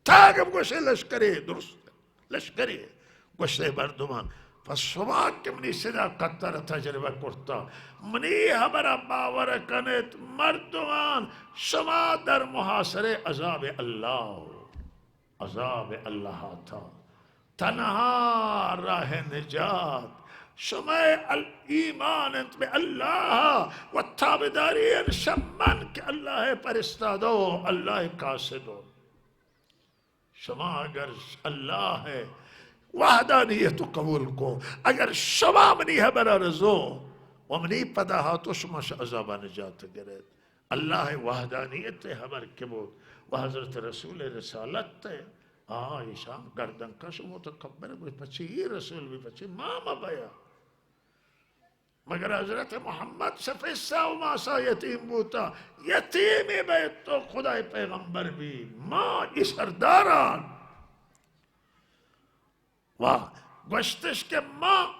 تاگم گوشت لشکری درست لشکری گوشت مردمان پس شما که منی صداقت را تجربه کرتا منی برای باور کنید مردمان شما در محاصره عذاب الله تا تنها راه نجات شما ایمانت به الله و تابداری شمن که الله پرستاده و الله قاصد شما اگر الله وحدانیت قبول کو اگر شما منی برا رضو و منی پداهاتو شما عذاب نجات گرد الله وحدانیت خبر که بود و حضرت رسول رسالت ایشان گردن کش متکبر بود پچی ای رسول بھی پچی ماما بیا مگر حضرت محمد سفیسا و ماسا یتیم بوتا یتیمی بیت تو خدای پیغمبر بھی ما ای سرداران و گوشتش که ما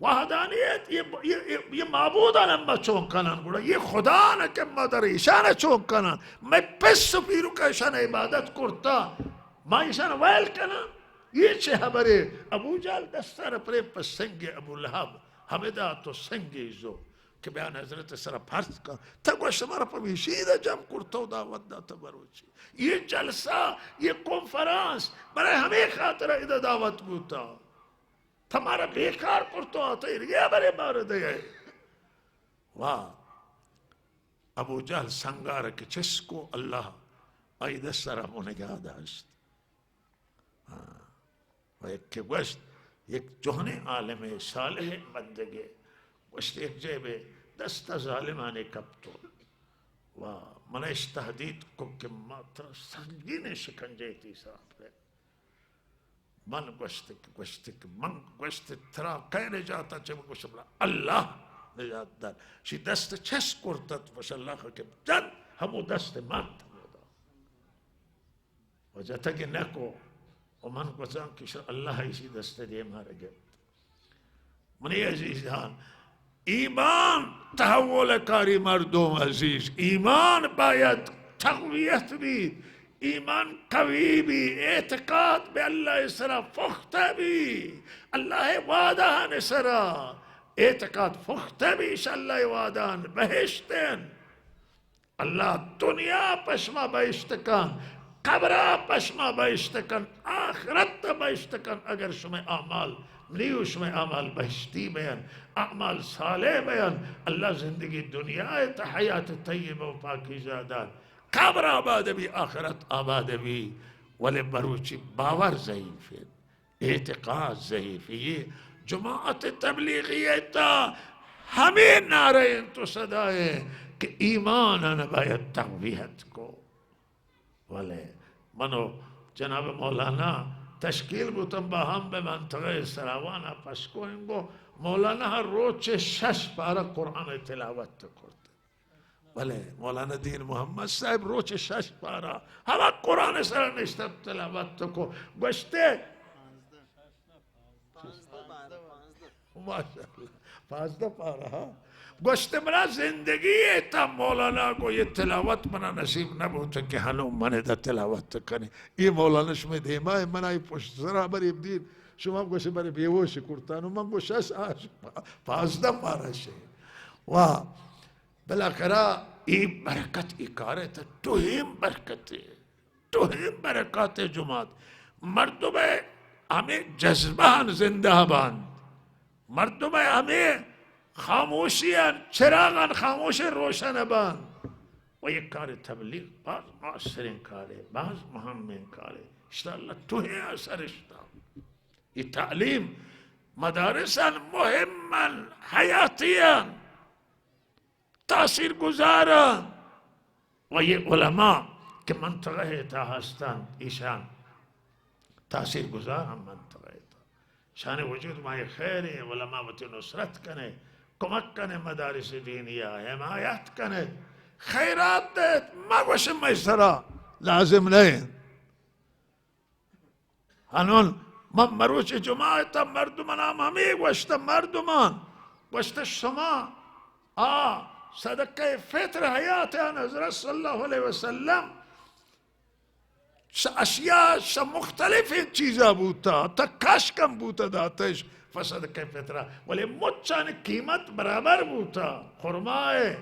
وحدانیت یہ معبودان ما چون کنن گوڑا یہ خدا نا که ما در ایشان چون کنن میں پس پیرو که ایشان عبادت کرتا ما ایشان ویل کنن یہ چه خبره ابو جال دستار پرے پس سنگ ابو لہب حمدہ تو سنگ ایزو کہ بیان حضرت سر پرس کا تا گوشت مارا پمیشیدہ جم کرتا دعوت داتا بروچی یہ جلسہ یہ کنفرانس برای ہمیں خاطر ادھا دعوت بوتا تمہارا بیکار کرتا آتا یہ برے بارد ہے واہ ابو جہل سنگار کے چس کو اللہ آئی سرمو نگاہ داشت و ایک کے گوشت ایک جوہنے عالم صالح بندگے گوشت ایک جیبے دست ظالمانے کپتو و منش تحدید کو کہ ماتر سنگین شکنجے تھی صاحب ہے من گوشت من گوشت ترا کئی نجاتا چه گوشت بلا اللہ نجات دار شی دست چس کرتت وش اللہ که جد همو دست من تمودا و جاتا که نکو و من گوشتان که اللہ اسی دست دیے مارے گئے منی عزیزان ایمان تحول کاری مردم عزیز ایمان باید تقویت بید ایمان قوی بھی اعتقاد بے اللہ سرا پختہ بھی اللہ وعدہ سرا اعتقاد پختہ بھی اللہ وعدہ بہشتن اللہ دنیا پشما بہشتکن قبرہ پشما بہشتکن آخرت بہشتکن اگر شما اعمال نیو شما اعمال بہشتی بیان اعمال صالح بیان اللہ زندگی دنیا حیات طیبہ و پاکیزہ دار قبر آباد بھی آخرت آباد بھی ولی بروچی باور ضعیف ہے اعتقاد ضعیف ہے یہ جماعت تبلیغیتا ہمیں نعرہ تو صدائے کہ ایمان باید تقویت کو ولی منو جناب مولانا تشکیل بودن با هم به منطقه سراوانا پس کوئنگو مولانا ہر روچ 6 پارا قرآن تلاوت کرد بله مولانا دین محمد صاحب روچ 6 پارا همه قرآن سر نشتب تلاوت کو گوشته ماشاءالله 15 پارا گوشته منا زندگی تا مولانا کو یہ تلاوت منا نصیب نبود که هنو من دا تلاوت کنی این مولانش می دیمای من ای پشت سرا بری بدین شما گوشه بری بیوشی کرتانو من گوشه 15 پارا شه و بالاخره این برکت اکارت توهیم برکت توهیم برکات جماعت مردم ہمیں جذبان زندہ باند مردم ہمیں خاموشیان چراغان خاموش روشن باند و یک کار تبلیغ بعض معاصرین کاره بعض مهمین کاره اشتغل توهي أثر اشتغل التعليم مدارسا مهما حياتيا تأثير گزارا ويه علماء که منطقه تا هستند ایشان تأثیر گذار هم منطقه تا شان وجود ما خیری علماء وتی نصرت کنه کمک کنه مدارس دینیه حمایت کنه خیرات ده ما گوش میسرا لازم نه هنون من مروچ جماعتا مردمان همی گوشتا مردمان گوشتا شما صدقه فطر حیات حضرت صلی الله علیه وسلم اشیاء مختلف چیزا بوتا تا کاشکم بوتا داتش فصدقه فطره ولی مچان قیمت برابر بوتا خرمای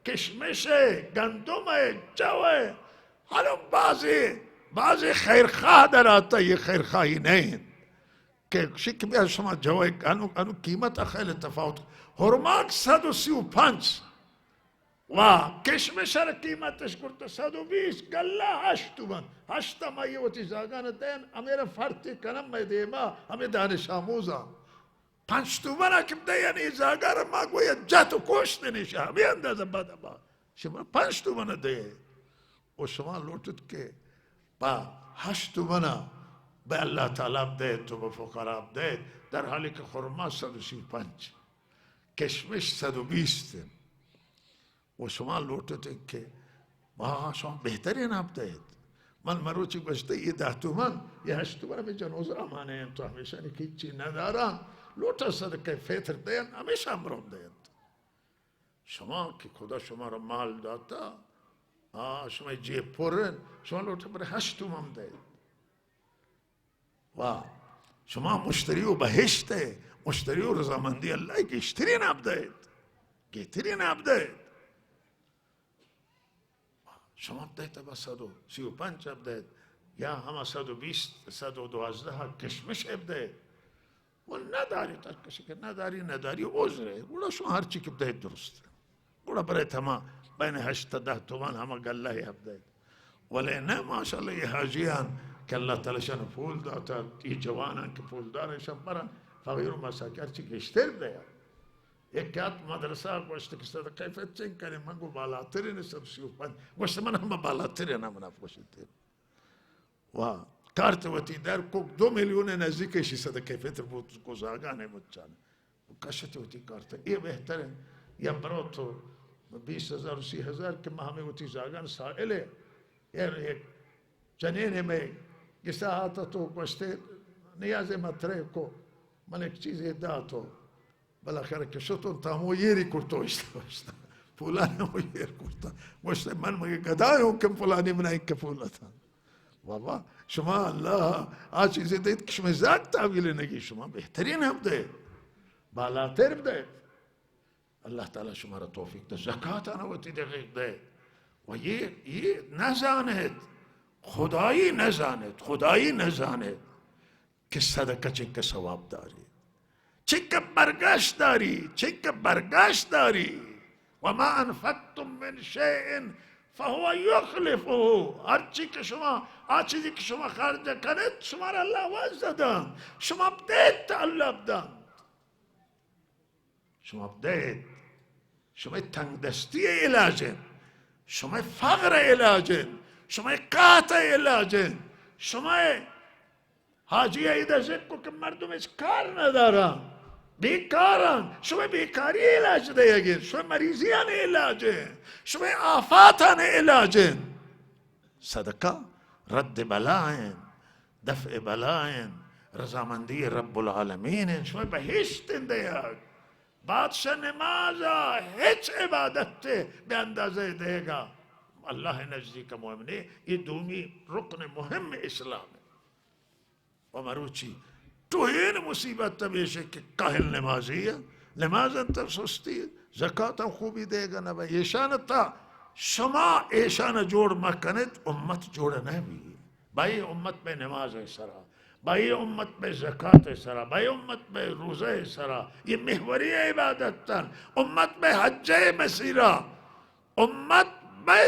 کشمش گندم جو حالا بعضی خیرخواه در آتا یہ خیرخواهی نہیں کہ شک بیا شما جو انو قیمت خیلی تفاوت خرماک 135 و کشمش را قیمتش کرده 120 گله 8 تومن 8 مایه و تیزاگان دین امیره فرطی کنم می دیما همی دانش آموزم 5 تومن اکم دین ایزاگار ما گویا جت و کشت نیشه همی اندازه بده با شما 5 تومن ده و شما لوٹت که با 8 تومن به الله تعالی دید تو به فقرا دید در حالی که خرما 135 کشمش 120 و شما لوٹت که ما شما بهترین اب دید من مروچی گوشته یه 10 تومن یه 8 تومن به جنوز رامانه این تو همیشه نیکی چی ندارن لوٹا صدقه فطر دین همیشه امرم دید شما که خدا شما را مال داتا شما جیب پرن شما لوٹا برای 8 تومن دید و شما مشتری و بهشته مشتری و رضامندی الله گشترین عبدید گشترین عبدید شما بدهید با 135 بدهید یا همه 120 112 کشمش بدهید و نداری تا کسی که نداری عذره گوڑا شما هر چی که بدهید درسته گوڑا برای تمام بین 8 تا 10 تومن همه گله بدهید ولی نه ماشاءالله یه حاجیان که الله تعالی شان پول داتا یه جوانان که پول دارشان برن فقیر و مساکر چی گشتر بدهید یک مدرسه گوشته که صدقه فطر چین کنیم من گو بالاترین 135 گوشته من همه بالاترین هم گوشته و کارت وتی در کوک 2 میلیون نزدیکشی صدقه فطر بود گزاگانه مچانه و کشت وتی کارت یہ بہتره یا برو تو 20,000 و 30,000 که ما همه وتی زاگان سائله یعنی یک جنین میں گسا آتا تو گوشته نیاز مطرح کو من ایک چیزی دا تو بالاخره که شتون تامو یری کرتو اشتا فلانمو یر کرتا گوشته من مگه گدایم کم فلانی من این که فلتا بابا شما الله آ چیزی دید که شما زاک تعویل نگی شما بهترین هم ده بالاتر بده الله تعالی شما را توفیق ده زکات آنها وتی دقیق ده و یہ نزاند خدایی نزاند که صدقه چنکه ثواب داری چنکه برگشت داری و ما انفقتم من شیء فهو یخلفه هر چی که شما چیزی که شما خرج کنید شما را الله وعده داد شما بدید تا الله بداد شما بدید شما تنگ دستی علاجه شما فقر علاجه شما قاطع علاجه شما حاجی ایده ذکر که مردمش کار ندارن بیکارن شما بیکاری علاج دیگه شما مریضیان علاجه شما آفاتان علاجه صدقه رد بلاین دفع بلاین رضامندی رب العالمین شما بهشت دیگ بادشاہ نمازا هیچ عبادت به اندازه دیگا الله نزدیک مؤمنه یہ دومی رکن مهم اسلام و مروچی تو این مصیبت تبیشه که کاهل نمازی ہے نماز انتر سستی ہے زکاة خوبی دے گا نبا ایشان تا شما ایشان جوڑ مکنت امت جوڑ نبی بھائی امت میں نماز سرا بھائی امت میں زکاة سرا بھائی امت میں روزہ سرا یہ محوری عبادت تن امت میں حج مسیرہ امت میں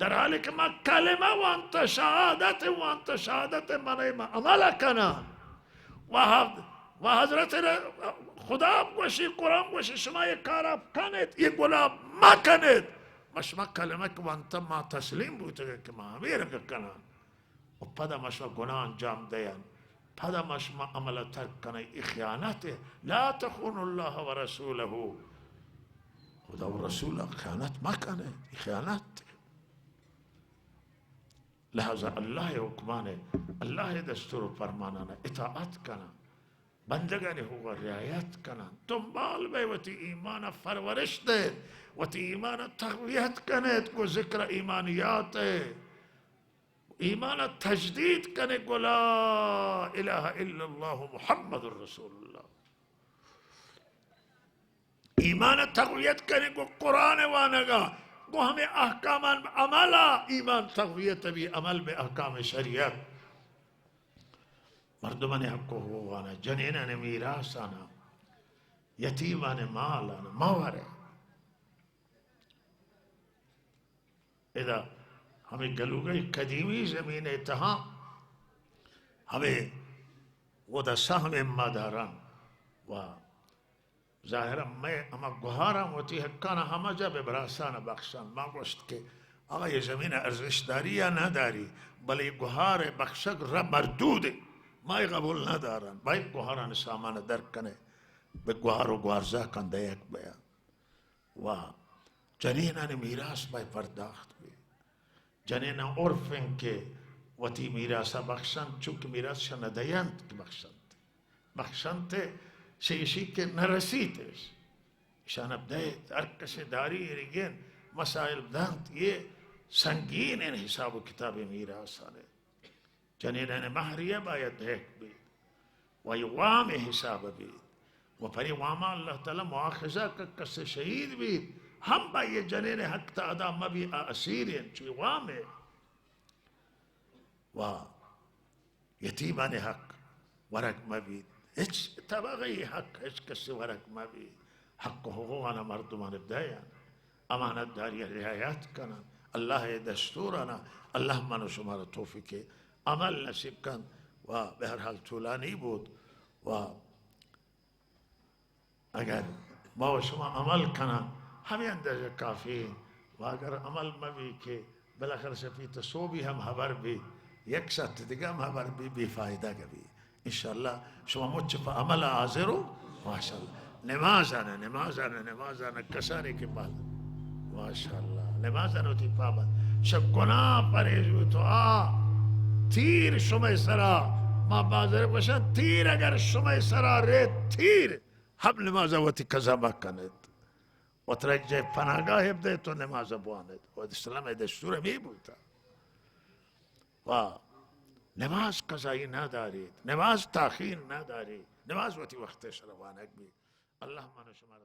در حالی که ما کلمه و انت شهادت منه ما عمل کنن و حضرت خدا گوشی قرآن گوشی شما یک کار کنید یک گناه ما کنید مشما کلمه که و انت ما تسلیم بوده که ما امیر کنن و پدا مشما گناه انجام دین پدا مشما عمل ترک کنه ای خیانت لا تخون الله و رسوله خدا و رسول خیانت ما کنه ای خیانت لہذا اللہ حکمان ہے اللہ دستور فرمانا اطاعت کنا بندگان ہوگا رعایت کنا تم بال بے وتی ایمان فرورش دے وتی ایمان تقویت کنے کو ذکر ایمانیات ہے ایمان تجدید کنے کو لا الہ الا اللہ محمد الرسول اللہ ایمان تقویت کنے کو قرآن وانگا وہ ہمیں احکام عملہ ایمان تقویت بھی عمل میں احکام شریعت مردمان حق کو ہوانا جنینان میراثانا یتیمان مالانا موارے اذا ہمیں گلوگئی قدیمی زمین اتہاں ہمیں وہ دا سہم ماداران و ظاہرا میں اما گوھارا ہوتی ہے کانا ہما جب براسانا بخشان ما گوشت کے آقا یہ زمین ارزش داری یا نہ داری بل یہ گوھار بخشک رب مردود ہے ما قبول نہ داران بائی گوھاران سامان درک کنے بے گوھارو گوارزا کن دیک بیا و جنینان میراث بائی پرداخت بھی جنینان عرفن کے وتی میراثا بخشان چونکہ میراث شنہ دیانت کی بخشانت شيء كنا رسيتش عشان بداية أركس داري رجين مسائل بدانت يه سنگين إن حساب كتاب ميراث عليه جنين أنا مهرية بايد هيك بي ويوام حساب بي وفري واما الله تعالى مؤاخذة كس شهيد بي هم باي جنين حق تأدا ما بي أسيرين شو وامه و يتيمان حق ورق ما بي ايش تبغي حق ايش كسي ورق ما بي حقه هو انا مردمان بداية امانة دارية رعايات كان الله دستورنا الله منو شمار توفيقي عمل نصيب كان و بهرحال طولاني بود و اگر ما شما عمل كان همي اندازه کافی و اگر عمل ما بي که بالاخره في تصوبي هم خبر بي یک ساعت دیگه هم خبر بي بي فایده کبھی انشاءاللہ شما مجھ پا عمل حاضرو ماشاءاللہ نمازانا کسانی کے بعد ماشاءاللہ نمازانا تی پابند شب گناہ پریزو تو تیر شما سرا ما بازر بشن تیر اگر شما سرا ریت تیر ہم نمازا وتی قضا مکنید و ترجع پناگاه بده تو نماز بواند و اسلام دستور می بودا و نماز قضایی ندارید نماز تاخیر ندارید نماز وقتی وقتش روانه بی الله منو شما